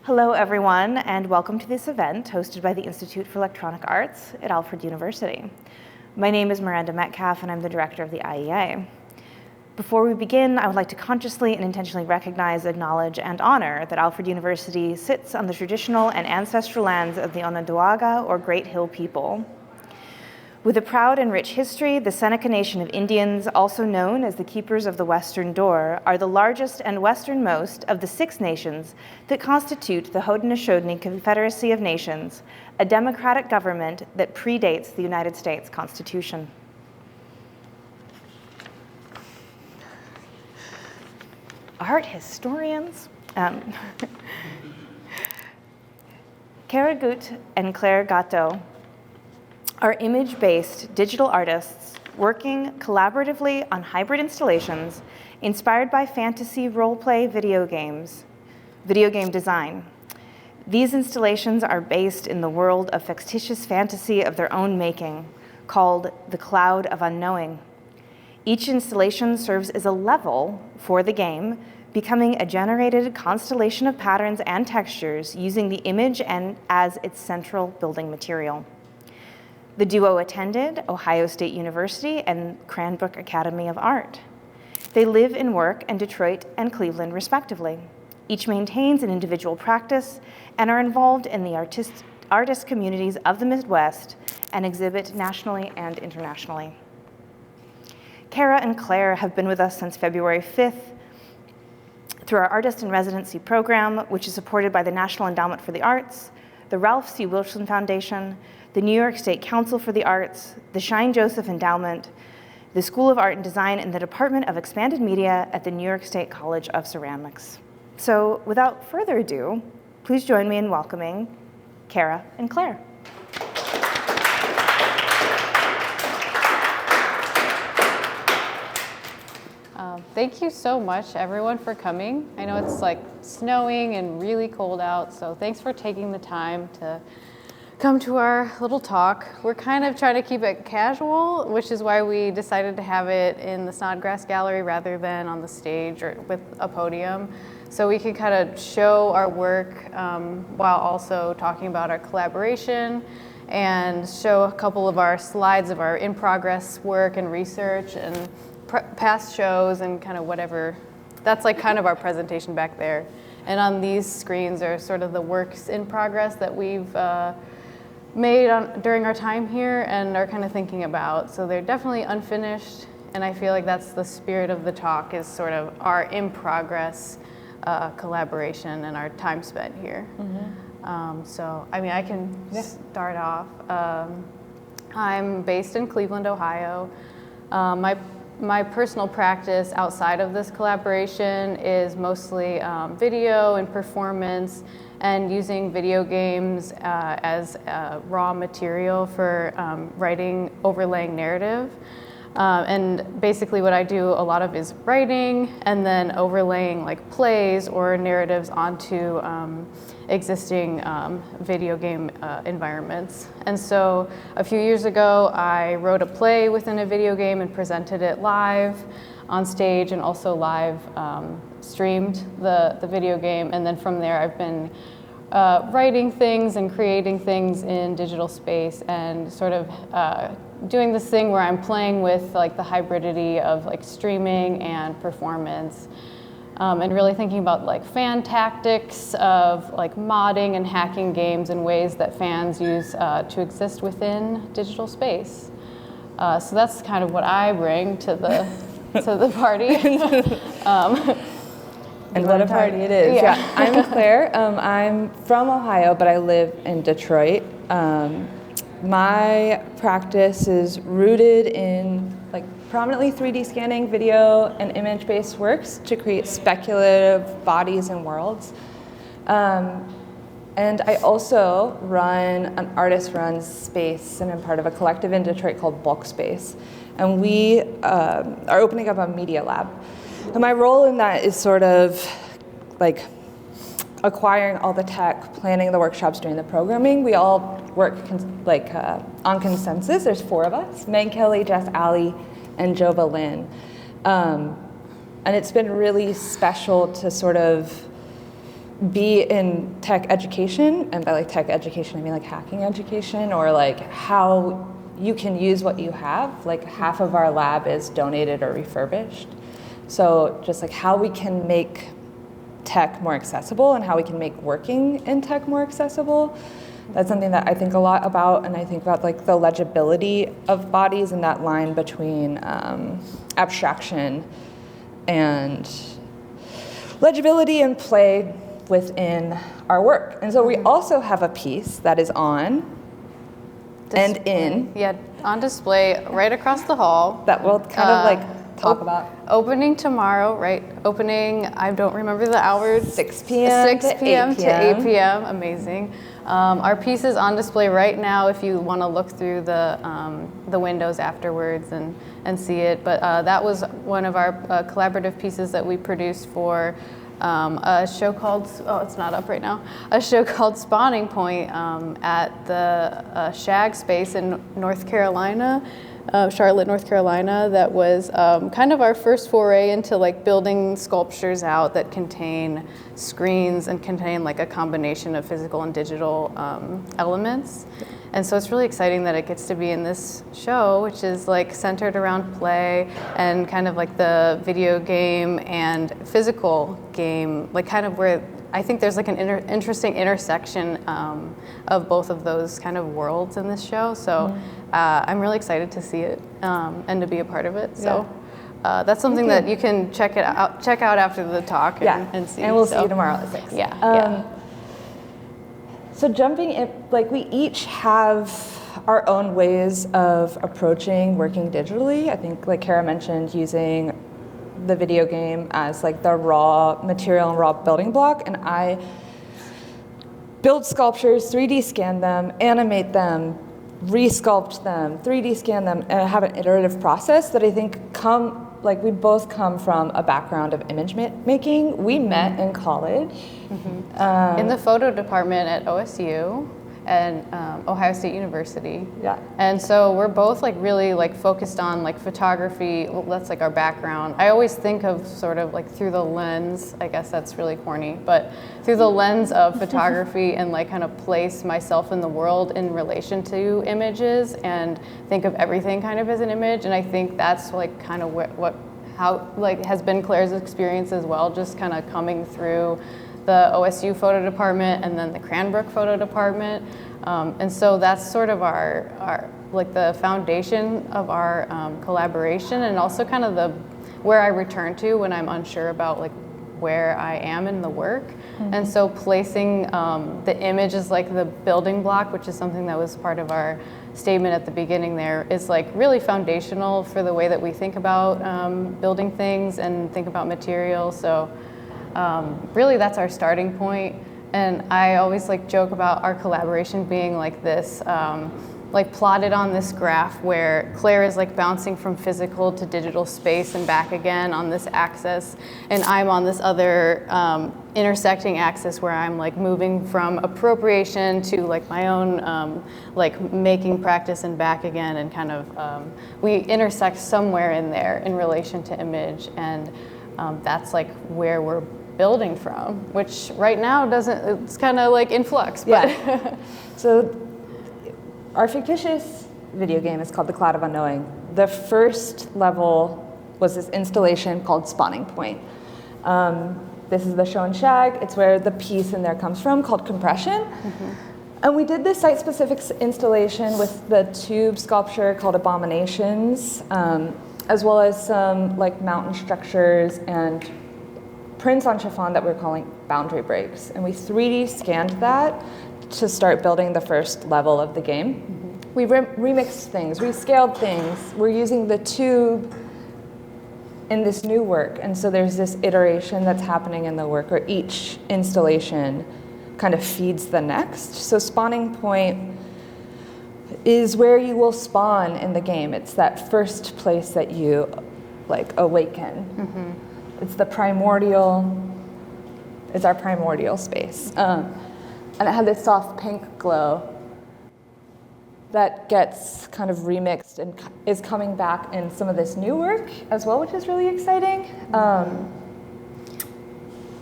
Hello, everyone, and welcome to this event hosted by the Institute for Electronic Arts at Alfred University. My name is Miranda Metcalf, and I'm the director of the IEA. Before we begin, I would like to consciously and intentionally recognize, acknowledge, and honor that Alfred University sits on the traditional and ancestral lands of the Onondaga, or Great Hill people. With a proud and rich history, the Seneca Nation of Indians, also known as the Keepers of the Western Door, are the largest and westernmost of the 6 nations that constitute the Haudenosaunee Confederacy of Nations, a democratic government that predates the United States Constitution. Art historians. Clare Gatto and Clare Gatto are image-based digital artists working collaboratively on hybrid installations inspired by fantasy role-play video game design. These installations are based in the world of fictitious fantasy of their own making, called the Cloud of Unknowing. Each installation serves as a level for the game, becoming a generated constellation of patterns and textures using the image as its central building material. The duo attended Ohio State University and Cranbrook Academy of Art. They live and work in Detroit and Cleveland, respectively. Each maintains an individual practice and are involved in the artist communities of the Midwest and exhibit nationally and internationally. Kara and Claire have been with us since February 5th through our Artist in Residency program, which is supported by the National Endowment for the Arts, the Ralph C. Wilson Foundation, the New York State Council for the Arts, the Shine Joseph Endowment, the School of Art and Design, and the Department of Expanded Media at the New York State College of Ceramics. So without further ado, please join me in welcoming Kara and Claire. Thank you so much, everyone, for coming. I know it's like snowing and really cold out, so thanks for taking the time to come to our little talk. We're kind of trying to keep it casual, which is why we decided to have it in the Snodgrass Gallery rather than on the stage or with a podium. So we can kind of show our work while also talking about our collaboration and show a couple of our slides of our in-progress work and research and past shows and kind of whatever. That's like kind of our presentation back there. And on these screens are sort of the works in progress that we've made during our time here and are kind of thinking about. So they're definitely unfinished, and I feel like that's the spirit of the talk, is sort of our in progress collaboration and our time spent here. Mm-hmm. So I mean, I can start off. I'm based in Cleveland, Ohio. My personal practice outside of this collaboration is mostly video and performance, and using video games as raw material for writing, overlaying narrative. And basically what I do a lot of is writing and then overlaying like plays or narratives onto existing video game environments. And so a few years ago, I wrote a play within a video game and presented it live on stage, and also live streamed the video game. And then from there, I've been writing things and creating things in digital space, and sort of doing this thing where I'm playing with like the hybridity of like streaming and performance, and really thinking about like fan tactics of like modding and hacking games in ways that fans use to exist within digital space. So that's kind of what I bring to the party. And what a party it is. Yeah. I'm Claire. I'm from Ohio, but I live in Detroit. My practice is rooted in like prominently 3D scanning video and image-based works to create speculative bodies and worlds. And I also run an artist-run space, and I'm part of a collective in Detroit called Bulk Space. And we are opening up a media lab. And my role in that is sort of like acquiring all the tech, planning the workshops, doing the programming. We all work on consensus. There's 4 of us: Meg Kelly, Jess Alley, and Jova Lynn. And it's been really special to sort of be in tech education, and by like tech education I mean like hacking education, or like how you can use what you have. Like half of our lab is donated or refurbished. So just like how we can make tech more accessible and how we can make working in tech more accessible. That's something that I think a lot about, and I think about like the legibility of bodies and that line between abstraction and legibility and play within our work. And so we also have a piece that is on and in. Yeah, on display right across the hall. That we'll kind of like talk about. Opening tomorrow, right? Opening, I don't remember the hours. 6 p.m. 6 p.m. to 8 p.m. Amazing. Our piece is on display right now if you want to look through the windows afterwards and see it. But that was one of our collaborative pieces that we produced for a show called, oh, it's not up right now, a show called Spawning Point at the Shag Space in North Carolina, Charlotte, North Carolina. That was kind of our first foray into like building sculptures out that contain screens and contain like a combination of physical and digital elements. And so it's really exciting that it gets to be in this show, which is like centered around play and kind of like the video game and physical game, like kind of where I think there's like an interesting intersection of both of those kind of worlds in this show. So I'm really excited to see it and to be a part of it. So that's something that you can check out after the talk and see. And we'll see you tomorrow at 6. Yeah. So jumping in, like we each have our own ways of approaching working digitally. I think like Kara mentioned using the video game as like the raw material and raw building block, and I build sculptures, 3D scan them, animate them, resculpt them, 3D scan them, and I have an iterative process that I think we both come from a background of image making. We met in college. In the photo department at OSU and Ohio State University. Yeah. And so we're both like really like focused on like photography. Well, that's like our background. I always think of sort of like through the lens, I guess that's really corny, but through the lens of photography and like kind of place myself in the world in relation to images and think of everything kind of as an image. And I think that's like kind of how like has been Claire's experience as well, just kind of coming through the OSU photo department and then the Cranbrook photo department. And so that's sort of our like the foundation of our collaboration, and also kind of where I return to when I'm unsure about like where I am in the work. And so placing the image as like the building block, which is something that was part of our statement at the beginning there, is like really foundational for the way that we think about building things and think about materials. So really that's our starting point. And I always like joke about our collaboration being like this, like plotted on this graph where Claire is like bouncing from physical to digital space and back again on this axis, and I'm on this other intersecting axis where I'm like moving from appropriation to like my own like making practice and back again, and kind of we intersect somewhere in there in relation to image, and that's like where we're building from, which right now doesn't, it's kind of like in flux. But. Yeah. So our fictitious video game is called the Cloud of Unknowing. The first level was this installation called Spawning Point. This is the show and shag. It's where the piece in there comes from, called compression. And we did this site-specific installation with the tube sculpture called Abominations, as well as some like mountain structures and prints on chiffon that we're calling boundary breaks. And we 3D scanned that to start building the first level of the game. We remixed things, rescaled things. We're using the tube in this new work. And so there's this iteration that's happening in the work where each installation kind of feeds the next. So Spawning Point is where you will spawn in the game. It's that first place that you like awaken. It's the primordial, it's our primordial space. And it had this soft pink glow that gets kind of remixed and is coming back in some of this new work as well, which is really exciting.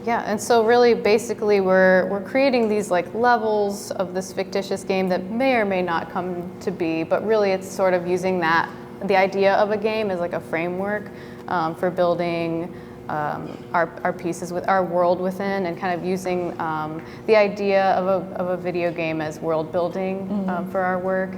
Yeah, and so really basically we're creating these like levels of this fictitious game that may or may not come to be, but really it's sort of using the idea of a game as like a framework for building our pieces with our world within, and kind of using the idea of a video game as world building for our work,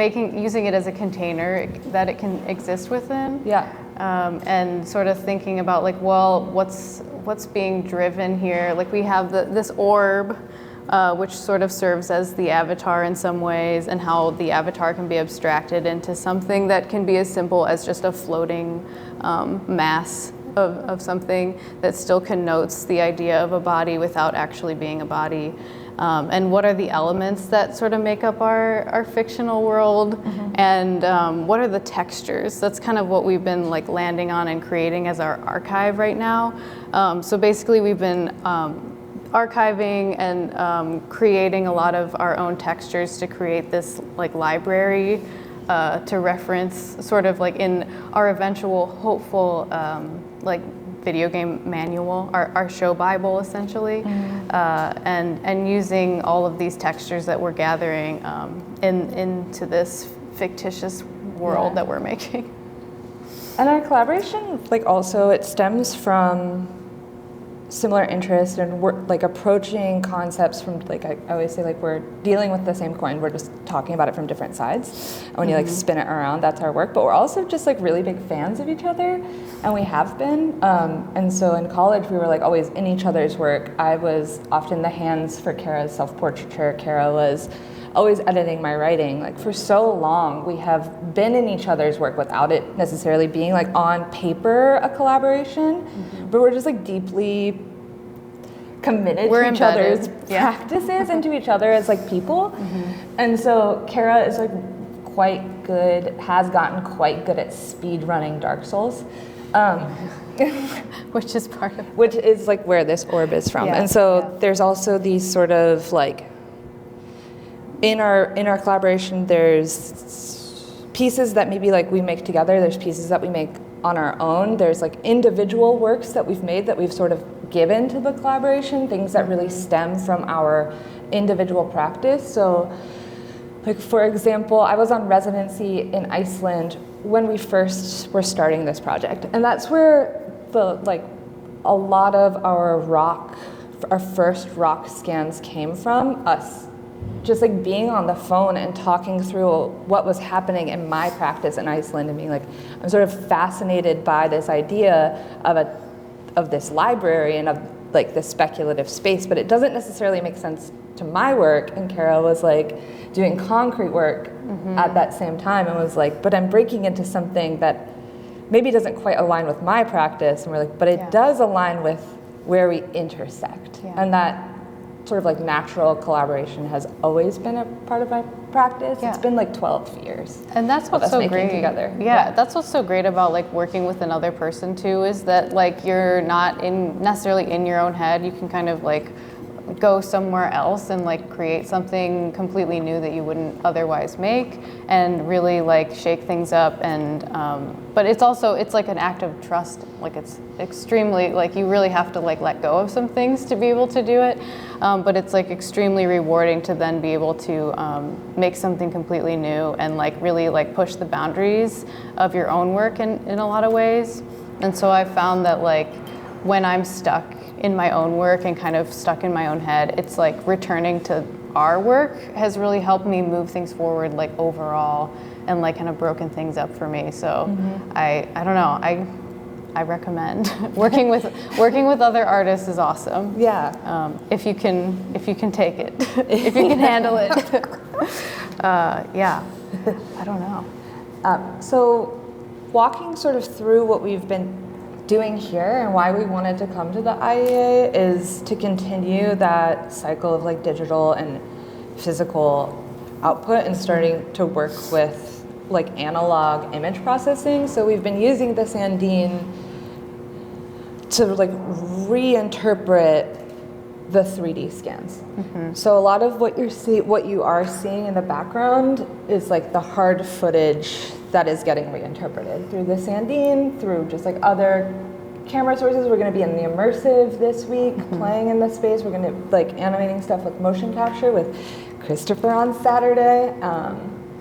using it as a container that it can exist within. Yeah. And sort of thinking about like, well, what's being driven here? Like we have this orb, which sort of serves as the avatar in some ways, and how the avatar can be abstracted into something that can be as simple as just a floating mass of something that still connotes the idea of a body without actually being a body. And what are the elements that sort of make up our fictional world, and what are the textures? That's kind of what we've been like landing on and creating as our archive right now. So basically we've been archiving and creating a lot of our own textures to create this like library to reference sort of like in our eventual hopeful like video game manual, our show Bible essentially, and using all of these textures that we're gathering into this fictitious world that we're making. And our collaboration, like also, it stems from similar interest, and we're like approaching concepts from like I always say, like we're dealing with the same coin, we're just talking about it from different sides, and when you like spin it around, that's our work. But we're also just like really big fans of each other, and we have been, and so in college we were like always in each other's work. I was often the hands for Kara's self-portraiture. Kara was always editing my writing. Like for so long we have been in each other's work without it necessarily being like on paper a collaboration, but we're just like deeply committed to each other's practices and to each other as like people. And so Kara is like quite good, has gotten quite good at speed running Dark Souls. Which is part of which is like where this orb is from. And so there's also these sort of like in our collaboration, there's pieces that maybe like we make together, there's pieces that we make on our own, there's like individual works that we've made that we've sort of given to the collaboration, things that really stem from our individual practice. So like for example, I was on residency in Iceland when we first were starting this project, and that's where a lot of our first rock scans came from, us just like being on the phone and talking through what was happening in my practice in Iceland, and being like, I'm sort of fascinated by this idea of this library and of like this speculative space, but it doesn't necessarily make sense to my work. And Kara was like doing concrete work at that same time, and was like, but I'm breaking into something that maybe doesn't quite align with my practice. And we're like, but it does align with where we intersect. And that sort of like natural collaboration has always been a part of my practice. It's been like 12 years. And that's what's so great together. Yeah, that's what's so great about like working with another person too, is that like you're not necessarily in your own head. You can kind of like go somewhere else and like create something completely new that you wouldn't otherwise make, and really like shake things up. And but it's like an act of trust. Like it's extremely, like you really have to like let go of some things to be able to do it, but it's like extremely rewarding to then be able to make something completely new and like really like push the boundaries of your own work in a lot of ways. And so I found that like when I'm stuck in my own work and kind of stuck in my own head, it's like returning to our work has really helped me move things forward like overall, and like kind of broken things up for me. So I don't know, I recommend working with other artists is awesome. If you can take it, if you can handle it. I don't know. So walking sort of through what we've been doing here and why we wanted to come to the IEA is to continue that cycle of like digital and physical output and starting to work with like analog image processing. So we've been using the Sandine to like reinterpret the 3D scans. So a lot of what you are seeing in the background is like the hard footage that is getting reinterpreted through the Sandine, through just like other camera sources. We're going to be in the immersive this week, playing in the space. We're going to like animating stuff with motion capture with Christopher on Saturday,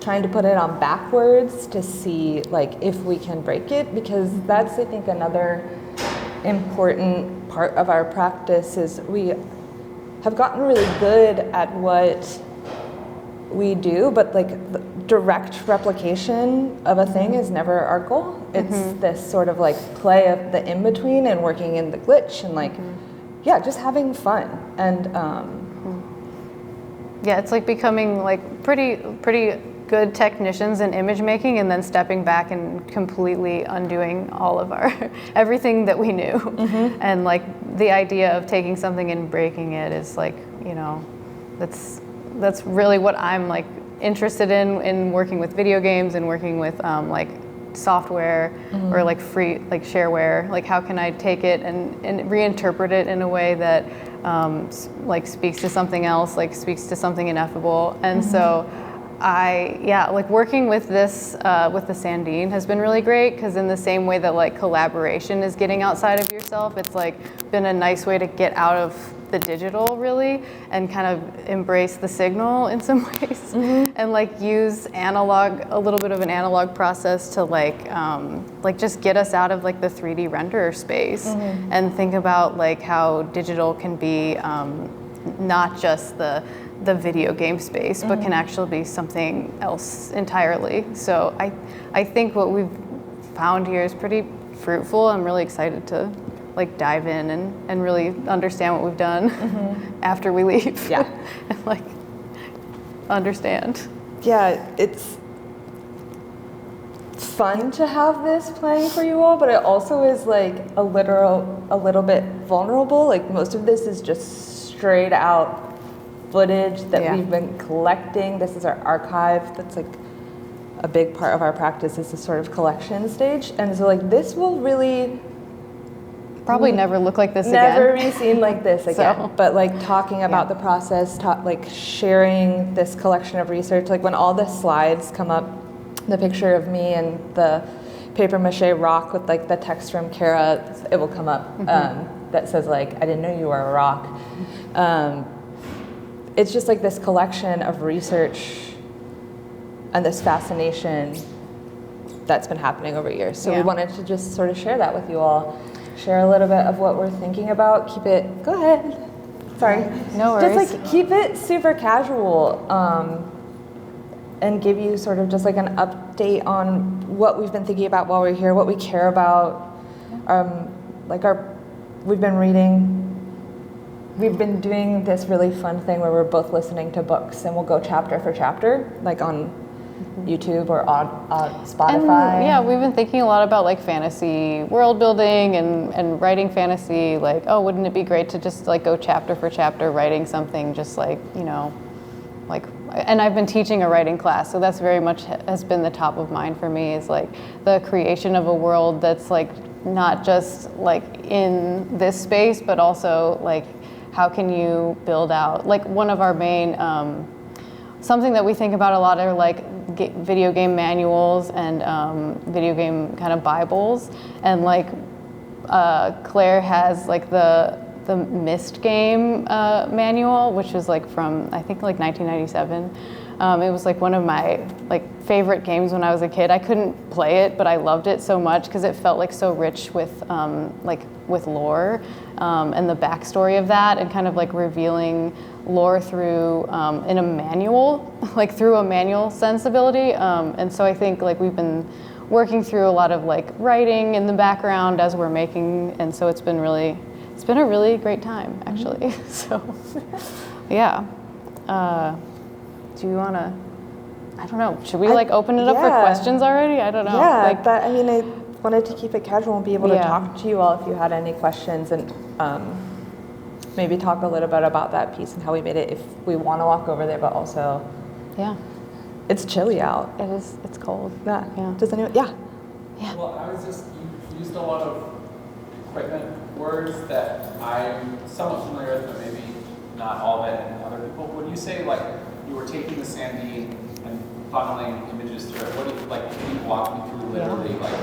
trying to put it on backwards to see like if we can break it, because that's, I think, another important part of our practice is we have gotten really good at what we do, but like the direct replication of a thing is never our goal. It's this sort of like play of the in-between and working in the glitch and like, yeah, just having fun. And yeah, it's like becoming like pretty good technicians in image making and then stepping back and completely undoing all of our everything that we knew. And like the idea of taking something and breaking it is like, you know, that's really what I'm like interested in working with video games and working with like software or like free like shareware. Like how can I take it and reinterpret it in a way that like speaks to something else, like speaks to something ineffable. And so like working with this with the Sandine has been really great, because in the same way that like collaboration is getting outside of yourself, it's like been a nice way to get out of the digital really and kind of embrace the signal in some ways and like use a little bit of an analog process to like just get us out of like the 3D renderer space and think about like how digital can be not just the video game space, but can actually be something else entirely. So I think what we've found here is pretty fruitful. I'm really excited to like dive in and really understand what we've done after we leave. Yeah. And like understand. Yeah, it's fun to have this playing for you all, but it also is like a little bit vulnerable. Like most of this is just straight out footage that we've been collecting. This is our archive. That's like a big part of our practice, is this sort of collection stage. And so like this will really probably never look like this again. Never be seen like this again. So, but like talking about the process, like sharing this collection of research, like when all the slides come up, the picture of me and the paper mache rock with like the text from Kara, it will come up that says like, I didn't know you were a rock. It's just like this collection of research and this fascination that's been happening over years. So we wanted to just sort of share that with you all. Share a little bit of what we're thinking about. Keep it, go ahead. Sorry. No worries. Just like keep it super casual and give you sort of just like an update on what we've been thinking about while we're here, what we care about. We've been reading. We've been doing this really fun thing where we're both listening to books and we'll go chapter for chapter, like on YouTube or on Spotify. And, we've been thinking a lot about like fantasy world building and writing fantasy. Like, oh, wouldn't it be great to just like go chapter for chapter writing something just like, you know, like, and I've been teaching a writing class, so that's very much has been the top of mind for me, is like the creation of a world that's like not just like in this space, but also like how can you build out, like one of our main, something that we think about a lot are like video game manuals and video game kind of Bibles. And like Claire has like the Myst game manual, which was like from, I think like 1997. It was like one of my like favorite games when I was a kid. I couldn't play it, but I loved it so much because it felt like so rich with with lore and the backstory of that, and kind of like revealing lore through in a manual, like through a manual sensibility. And so I think like we've been working through a lot of like writing in the background as we're making, and so it's been a really great time actually. So yeah. Do you want to, I don't know, should we like open it up for questions already? I don't know. Yeah, but I mean, I wanted to keep it casual and be able to talk to you all if you had any questions, and maybe talk a little bit about that piece and how we made it, if we want to walk over there, but also, it's chilly out. It is, it's cold. Yeah. Does anyone, Well, I was just, you used a lot of equipment words that I'm somewhat familiar with, but maybe not all of it, and other people. When you say like you were taking the Sandine and funneling images through it, what do you, like, can you walk me through literally like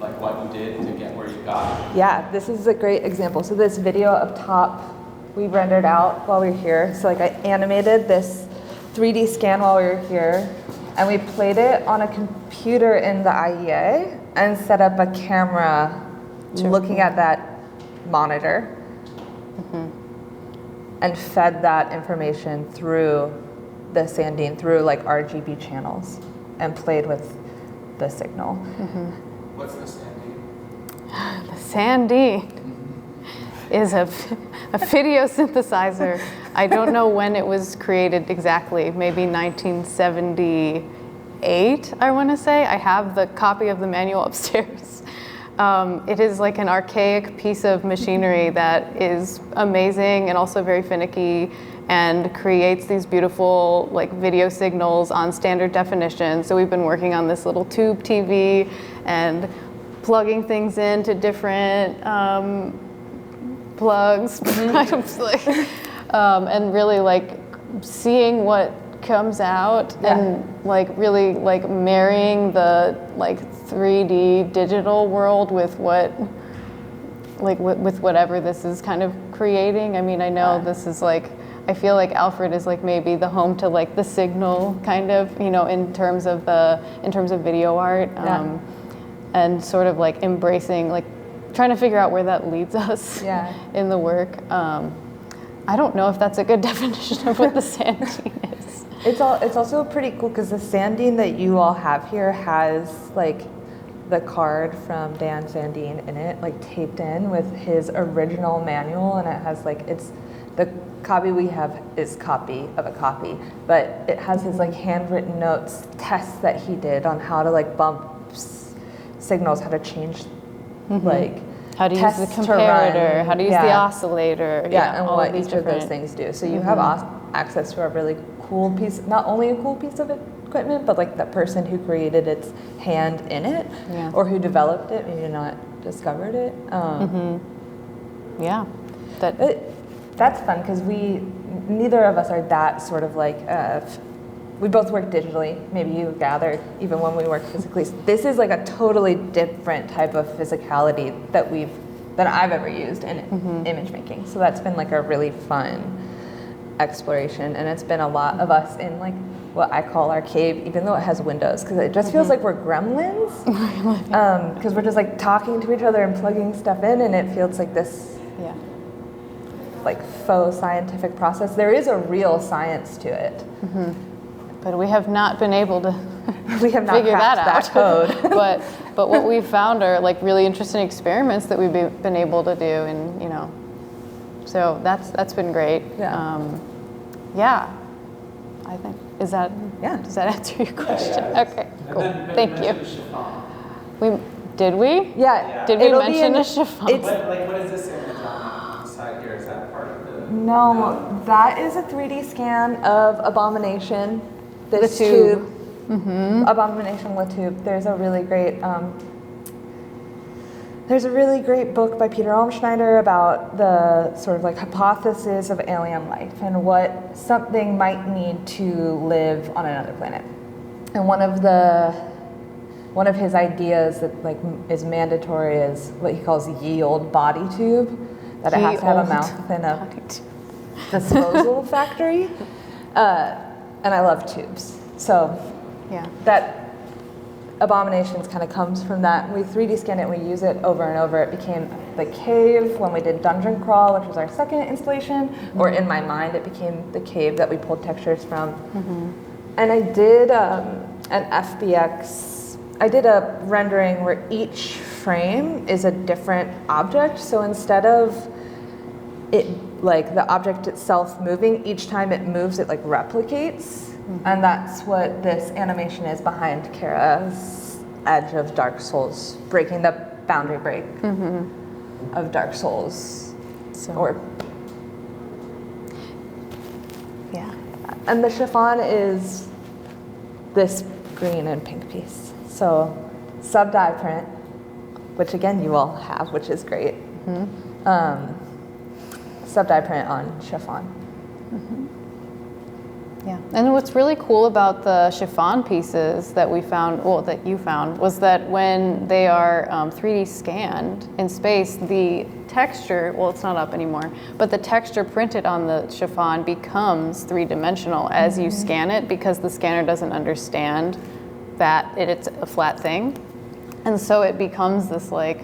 like what you did to get where you got? Yeah, this is a great example. So this video up top, we rendered out while we were here. So like I animated this 3D scan while we were here, and we played it on a computer in the IEA and set up a camera looking at that monitor and fed that information through the sandine, through like RGB channels, and played with the signal. What's the sandine? The sandine is a video synthesizer. I don't know when it was created exactly, maybe 1978, I want to say. I have the copy of the manual upstairs. It is like an archaic piece of machinery that is amazing and also very finicky and creates these beautiful like video signals on standard definition. So we've been working on this little tube TV and plugging things into different plugs and really like seeing what comes out and like really like marrying the like 3D digital world with what like with whatever this is kind of creating. I mean, I know this is like, I feel like Alfred is like maybe the home to like the signal kind of, you know, in terms of video art, and sort of like embracing, like trying to figure out where that leads us in the work. I don't know if that's a good definition of what the sandine is. It's also pretty cool because the sandine that you all have here has like the card from Dan Sandine in it, like taped in with his original manual, and it has like, it's the copy we have is copy of a copy, but it has his like handwritten notes, tests that he did on how to like bump signals, how to change like how to use the comparator, how to use the oscillator, and all what of these each of those things do. So you have access to a really cool piece, not only a cool piece of equipment, but like the person who created its hand in it, or who developed it, maybe not discovered it. That's fun because neither of us are that sort of like, we both work digitally. Maybe you gathered even when we work physically. This is like a totally different type of physicality that I've ever used in image making. So that's been like a really fun exploration, and it's been a lot of us in like what I call our cave, even though it has windows, because it just feels like we're gremlins, because we're just like talking to each other and plugging stuff in, and it feels like this like faux scientific process. There is a real science to it, but we have not been able to figure that out. That code. but what we've found are like really interesting experiments that we've been able to do, and you know, so that's been great. I think does that answer your question? Okay, cool. Thank you. Did we? Yeah. Did we mention a chiffon? What is this image on the side here? Is that part of the? No, that is a 3D scan of Abomination. This tube. Abomination Le Tube. There's a really great book by Peter Almschneider about the sort of like hypothesis of alien life and what something might need to live on another planet. And one of his ideas that like is mandatory is what he calls ye olde body tube, that it has to have a mouth and a disposal factory. And I love tubes. So that Abominations kind of comes from that. We 3D scan it and we use it over and over. It became the cave when we did Dungeon Crawl, which was our second installation, or in my mind it became the cave that we pulled textures from. And I did an FBX, I did a rendering where each frame is a different object. So instead of it like the object itself moving, each time it moves it like replicates. And that's what this animation is behind Kara's edge of Dark Souls, breaking the boundary break of Dark Souls. And the chiffon is this green and pink piece. So sub-dye print, which again you all have, which is great. Sub-dye print on chiffon. Yeah, and what's really cool about the chiffon pieces that we found, well, that you found, was that when they are 3D scanned in space, the texture, well, it's not up anymore, but the texture printed on the chiffon becomes three-dimensional as you scan it, because the scanner doesn't understand that it's a flat thing. And so it becomes this like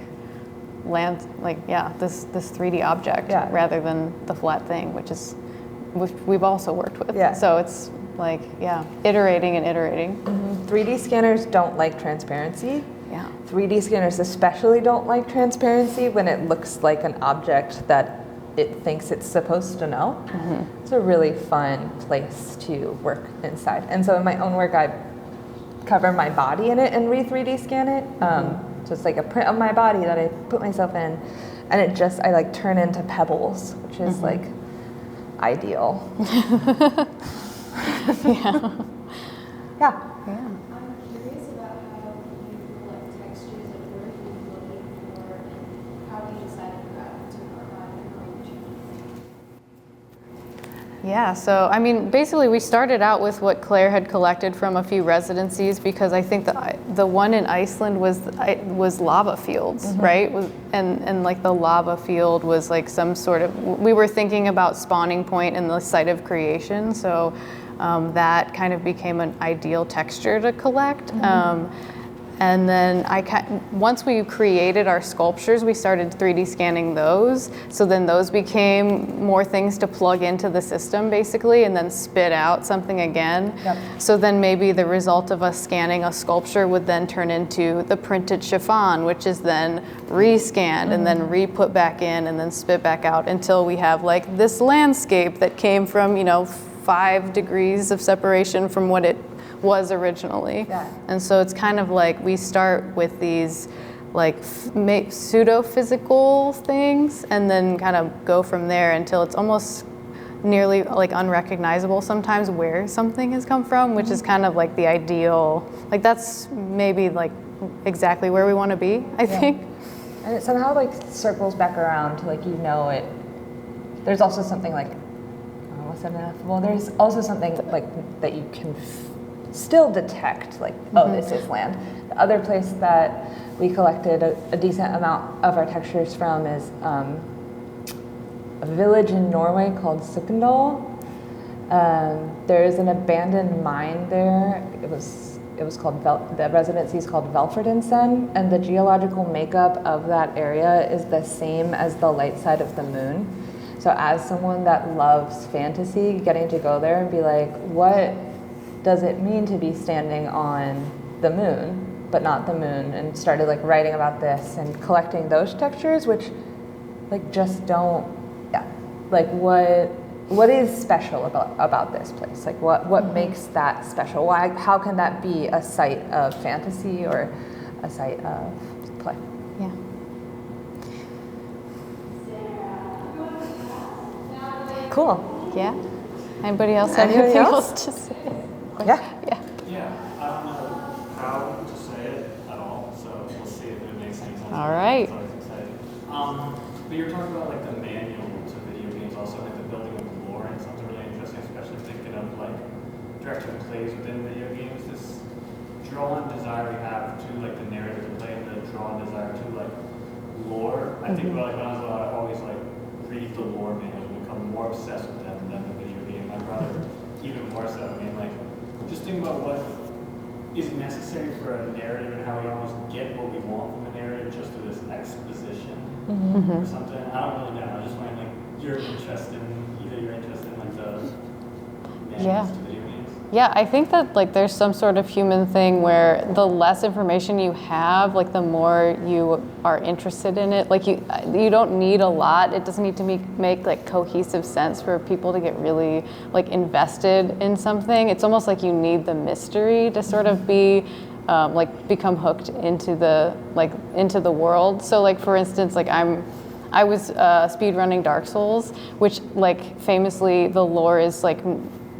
this 3D object rather than the flat thing, which we've also worked with. Yeah. So it's like, iterating and iterating. 3D scanners don't like transparency. Yeah. 3D scanners especially don't like transparency when it looks like an object that it thinks it's supposed to know. It's a really fun place to work inside. And so in my own work, I cover my body in it and re-3D scan it. So it's like a print of my body that I put myself in, and I like turn into pebbles, which is like ideal. Yeah. I'm curious about how you collect textures, like where are you looking for, and how do you decide to provide the Yeah, so I mean, basically we started out with what Claire had collected from a few residencies, because I think the one in Iceland was lava fields, right? And like the lava field was like some sort of, we were thinking about spawning point and the site of creation, so that kind of became an ideal texture to collect. And then once we created our sculptures, we started 3D scanning those. So then those became more things to plug into the system, basically, and then spit out something again. So then maybe the result of us scanning a sculpture would then turn into the printed chiffon, which is then re-scanned and then re-put back in and then spit back out until we have like this landscape that came from, 5 degrees of separation from what it was originally. And so it's kind of like we start with these like pseudo-physical things and then kind of go from there until it's almost nearly like unrecognizable sometimes where something has come from, which is kind of like the ideal, like that's maybe like exactly where we want to be, I think. And it somehow like circles back around to like, it. There's also something like, almost ineffable. There's also something like that you can still detect, like, this is land. The other place that we collected a decent amount of our textures from is a village in Norway called Sukendal. There is an abandoned mine there. It was called, the residency is called Velfredinsen, and the geological makeup of that area is the same as the light side of the moon. So as someone that loves fantasy, getting to go there and be like, what does it mean to be standing on the moon, but not the moon, and started like writing about this and collecting those textures, which like just don't, like what is special about this place? Like what makes that special? How can that be a site of fantasy or a site of play? Yeah. Cool. Yeah. Anybody else have anything else to say? Yeah. Yeah, I don't know how to say it at all, so we'll see if it makes any sense. All right. It's always exciting. But you're talking about like the manual to video games, also like the building of lore, and something really interesting, especially thinking of like directing plays within video games. This drawn desire we have to like the narrative of the play, and the drawn desire to like lore. I think about like when I was a lot, I always like read the lore manuals and become more obsessed with them than the video game. I'd rather even more so. I mean, like, just think about what is necessary for a narrative and how we almost get what we want from a narrative just through this exposition or something. I don't really know. I just find like you're interested in like the manuals to video games. Yeah, I think that like there's some sort of human thing where the less information you have, like the more you are interested in it. Like you don't need a lot. It doesn't need to make like cohesive sense for people to get really like invested in something. It's almost like you need the mystery to sort of be like become hooked into the world. So like for instance, like I was speedrunning Dark Souls, which like famously the lore is like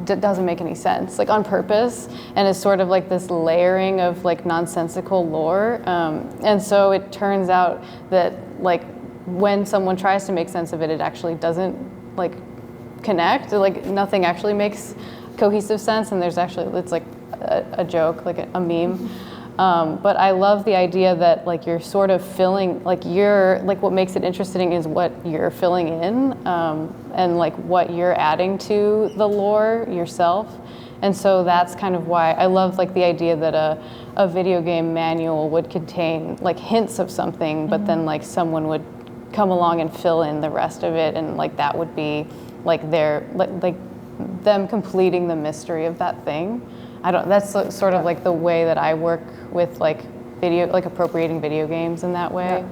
doesn't make any sense, like on purpose, and it's sort of like this layering of like nonsensical lore. And so it turns out that like when someone tries to make sense of it, it actually doesn't like connect. Like nothing actually makes cohesive sense, and there's actually, it's like a joke, like a meme. But I love the idea that like you're sort of filling, like what makes it interesting is what you're filling in, and like what you're adding to the lore yourself. And so that's kind of why I love like the idea that a video game manual would contain like hints of something, but then like someone would come along and fill in the rest of it, and like that would be like their like them completing the mystery of that thing. That's sort of like the way that I work with like appropriating video games in that way.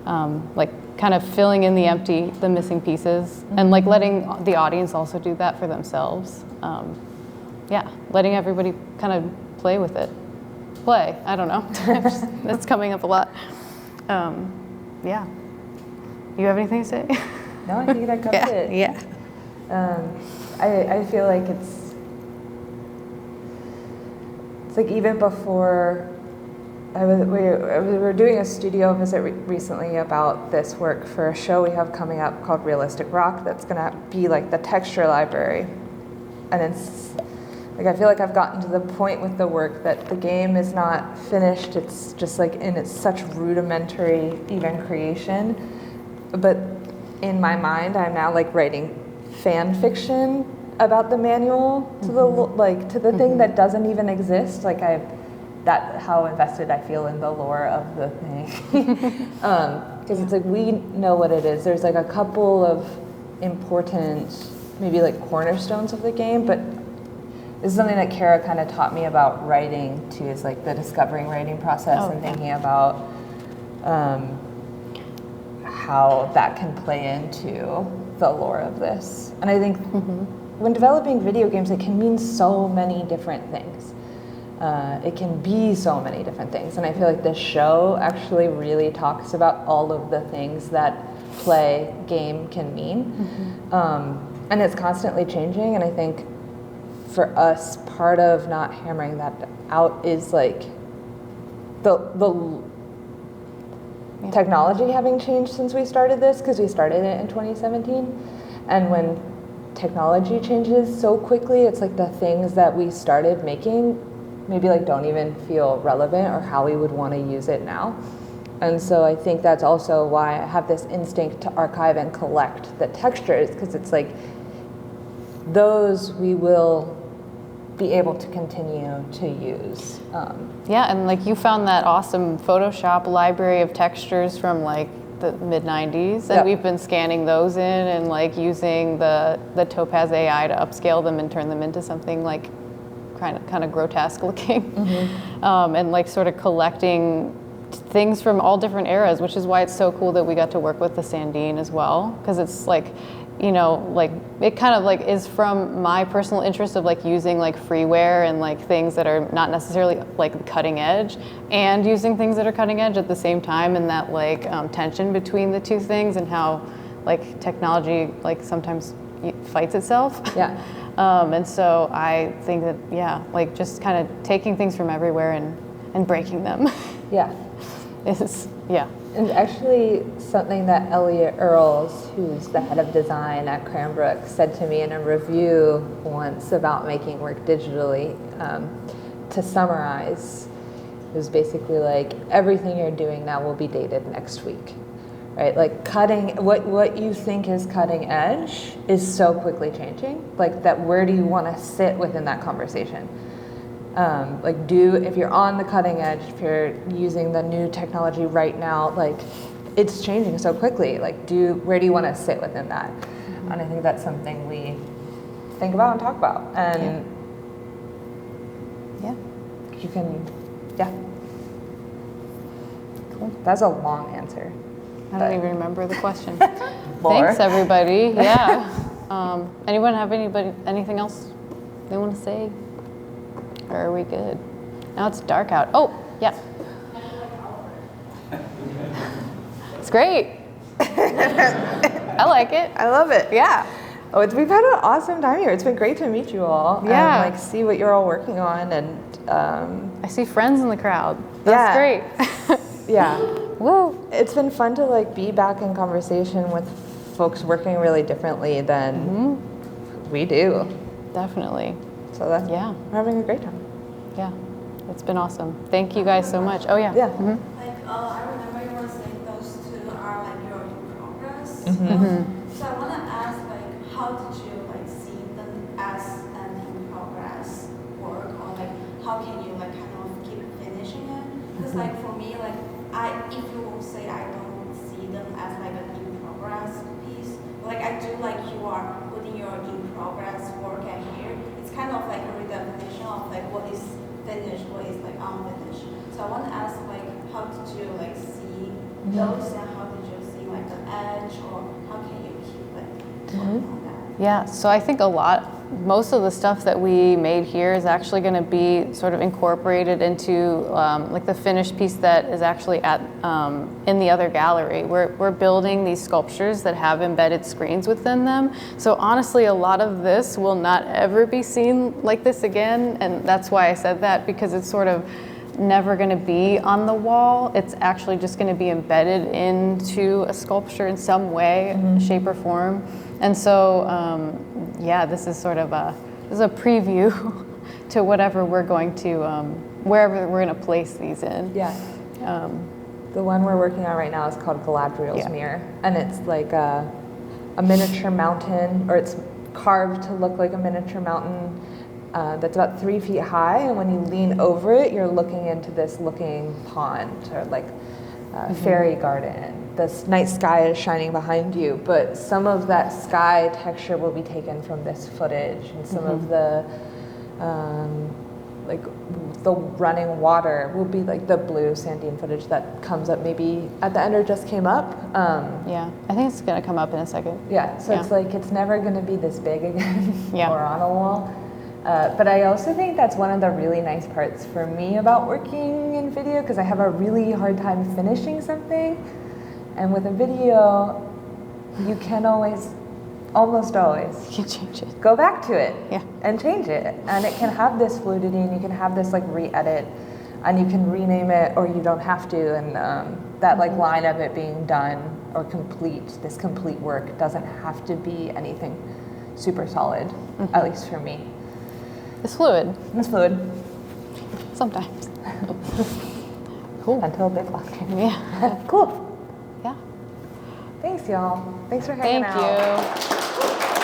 Like kind of filling in the missing pieces, and like letting the audience also do that for themselves. Letting everybody kind of play with it. I don't know. That's coming up a lot. You have anything to say? No, I think that covers it. Yeah. I feel like it's like even before we were doing a studio visit recently about this work for a show we have coming up called Realistic Rock that's going to be like the texture library. And it's like I feel like I've gotten to the point with the work that the game is not finished. It's just like in its such rudimentary even creation. But in my mind, I'm now like writing fan fiction about the manual to the thing that doesn't even exist. Like that's how invested I feel in the lore of the thing. Because it's like we know what it is. There's like a couple of important, maybe like cornerstones of the game, but this is something that Kara kind of taught me about writing too, is like the discovering writing process and thinking about how that can play into the lore of this. And I think when developing video games, it can mean so many different things. It can be so many different things. And I feel like this show actually really talks about all of the things that game can mean. And it's constantly changing. And I think for us, part of not hammering that out is like the technology having changed since we started this, because we started it in 2017. And when technology changes so quickly, it's like the things that we started making maybe like don't even feel relevant or how we would want to use it now. And so I think that's also why I have this instinct to archive and collect the textures, because it's like those we will be able to continue to use. And like you found that awesome Photoshop library of textures from like the mid-90s, and we've been scanning those in and like using the Topaz AI to upscale them and turn them into something like kind of grotesque looking. And like sort of collecting things from all different eras, which is why it's so cool that we got to work with the Sandine as well, because it's like, like it kind of like is from my personal interest of like using like freeware and like things that are not necessarily like cutting edge, and using things that are cutting edge at the same time, and that like tension between the two things, and how like technology like sometimes fights itself. And so I think that like just kind of taking things from everywhere and breaking them is And actually something that Elliot Earls, who's the head of design at Cranbrook, said to me in a review once about making work digitally, to summarize, it was basically like, everything you're doing now will be dated next week, right? Like what you think is cutting edge is so quickly changing, like that where do you want to sit within that conversation? If you're on the cutting edge, if you're using the new technology right now, like it's changing so quickly, like where do you want to sit within that? And I think that's something we think about and talk about. And you can, cool. That's a long answer. I don't even remember the question. Thanks everybody. Anyone have anything else they want to say? Or are we good? Now it's dark out. Oh, yeah. It's great. I like it. I love it. Yeah. We've had an awesome time here. It's been great to meet you all. Yeah. And see what you're all working on. And I see friends in the crowd. That's great. Woo. It's been fun to be back in conversation with folks working really differently than we do. Definitely. So that, Yeah. we're having a great time. Yeah, it's been awesome. Thank you guys so much. Oh yeah. Yeah. Mhm. Like, I remember you were saying those two are like your in progress. So I want to ask, like, how did you like see them as an in progress work, or like how can you like kind of keep finishing it? Because like for me, like if you will say I don't see them as like an in progress piece, like I do like you are putting your in progress work at here. It's kind of like a redefinition of like what is finished, what is like unfinished. So I want to ask, like, how did you like see those, and how did you see like the edge, or how can you keep like working on that? Yeah, so I think most of the stuff that we made here is actually going to be sort of incorporated into like the finished piece that is actually at in the other gallery. We're building these sculptures that have embedded screens within them. So honestly, a lot of this will not ever be seen like this again, and that's why I said that, because it's sort of never going to be on the wall. It's actually just going to be embedded into a sculpture in some way, shape or form. And so, yeah, this is sort of a preview to whatever we're going to, wherever we're going to place these in. Yeah. The one we're working on right now is called Galadriel's Mirror, and it's like a miniature mountain, or it's carved to look like a miniature mountain that's about 3 feet high, and when you lean over it, you're looking into this looking pond, or like fairy garden. This night sky is shining behind you, but some of that sky texture will be taken from this footage, and some of the like the running water will be like the blue sandine footage that comes up maybe at the end or just came up. Yeah, I think it's going to come up in a second. Yeah, so it's like it's never going to be this big again Yeah. or on a wall. But I also think that's one of the really nice parts for me about working in video, because I have a really hard time finishing something. And with a video, you can almost always You can change it. go back to it Yeah. and change it. And it can have this fluidity, and you can have this like re-edit, and you can rename it, or you don't have to. And that like line of it being done or complete, this complete work doesn't have to be anything super solid, at least for me. It's fluid, It's fluid sometimes. Cool. until big blockchain. Yeah. Cool. Yeah. Thanks, y'all. Thanks for hanging Thank out. you.